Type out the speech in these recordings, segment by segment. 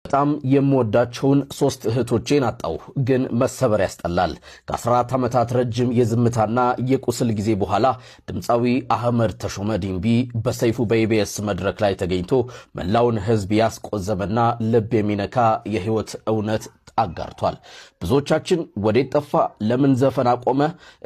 በጣም የምወዳቸውን ሶስት እህቶቼን አጣው ግን መሰበር ያስጠላል። ከ14 ዓመታት ረጅም የዝምታና የቁስል ጊዜ በኋላ ድምፃዊ አህመድ ተሾመ ዲምቢ በሰይፉ በኢቢኤስ መድረክ ላይ ተገኝቶ መላውን ህዝብ ያስቆዘመና ልብ የሚነካ የህይወት እውነት አጋርቷል። ብዙዎቻችን ወዴት ጠፋ ለምን ዘፈን አቆመ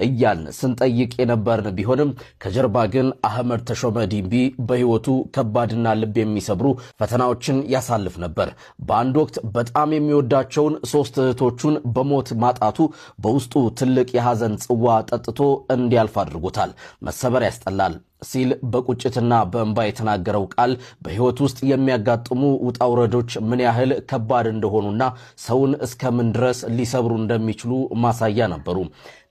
እያልን ስንጠይቅ የነበርን ቢሆንም ከጀርባ ግን አህመድ ተሾመ ዲምቢ በህይወቱ ከባድና ልብ የሚሰብሩ ፈተናዎችን ያሳልፍ ነበር። በአንድ ወቅት በጣም የሚወዳቸውን ሶስት እህቶቹን በሞት ማጣቱ በውስጡ ትልቅ የሐዘን ጽዋ ጠጥቶ እንዲያልፍ አድርጎታል። መሰበር ያስጠላል ሲል በቁጭትና በእንባ የተናገረው ቃል በህይወት ውስጥ የሚያጋጥሙ ውጣውረዶች ምን ያህል ከባድ እንደሆኑና ሰውን እስከምን ድረስ ሊሰብሩ እንደሚችሉ ማሳያ ነበሩ።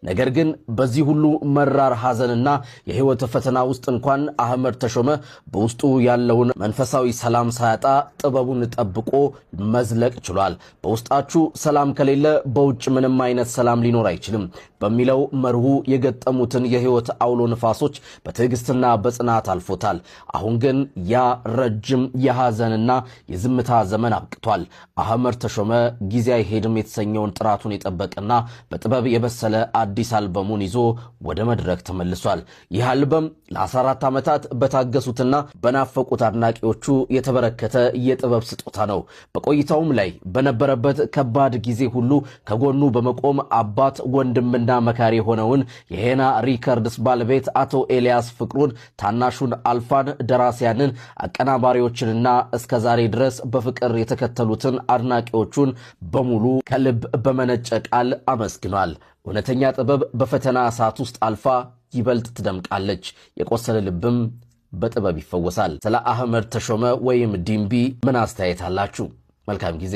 ነገር ግን በዚህ ሁሉ መራር ሐዘንና የህይወት ፈተና ውስጥ እንኳን አህመድ ተሾመ በውስጡ ያለውን መንፈሳዊ ሰላም ሳያጣ ጥበቡን ጠብቆ መዝለቅ ችሏል። በውስጣችሁ ሰላም ከሌለ በውጭ ምንም አይነት ሰላም ሊኖር አይችልም በሚለው መርሁ የገጠሙትን የህይወት አውሎ ንፋሶች በትዕግስትና በጽናት አልፎታል። አሁን ግን ያ ረጅም የሐዘንና የዝምታ ዘመን አብቅቷል። አህመድ ተሾመ ጊዜ አይሄድም የተሰኘውን ጥራቱን የጠበቀና በጥበብ የበሰለ አዲስ አልበሙን ይዞ ወደ መድረክ ተመልሷል። ይህ አልበም ለ14 ዓመታት በታገሱትና በናፈቁት አድናቂዎቹ የተበረከተ የጥበብ ስጦታ ነው። በቆይታውም ላይ በነበረበት ከባድ ጊዜ ሁሉ ከጎኑ በመቆም አባት ወንድምና መካሪ የሆነውን የሄና ሪከርድስ ባለቤት አቶ ኤልያስ ፍቅሩን፣ ታናሹን አልፋን፣ ደራሲያንን፣ አቀናባሪዎችንና እስከዛሬ ድረስ በፍቅር የተከተሉትን አድናቂዎቹን በሙሉ ከልብ በመነጨ ቃል አመስግኗል። እውነተኛ ጥበብ በፈተና እሳት ውስጥ አልፋ ይበልጥ ትደምቃለች። የቆሰለ ልብም በጥበብ ይፈወሳል። ስለ አህመድ ተሾመ ወይም ዲምቢ ምን አስተያየት አላችሁ? መልካም ጊዜ።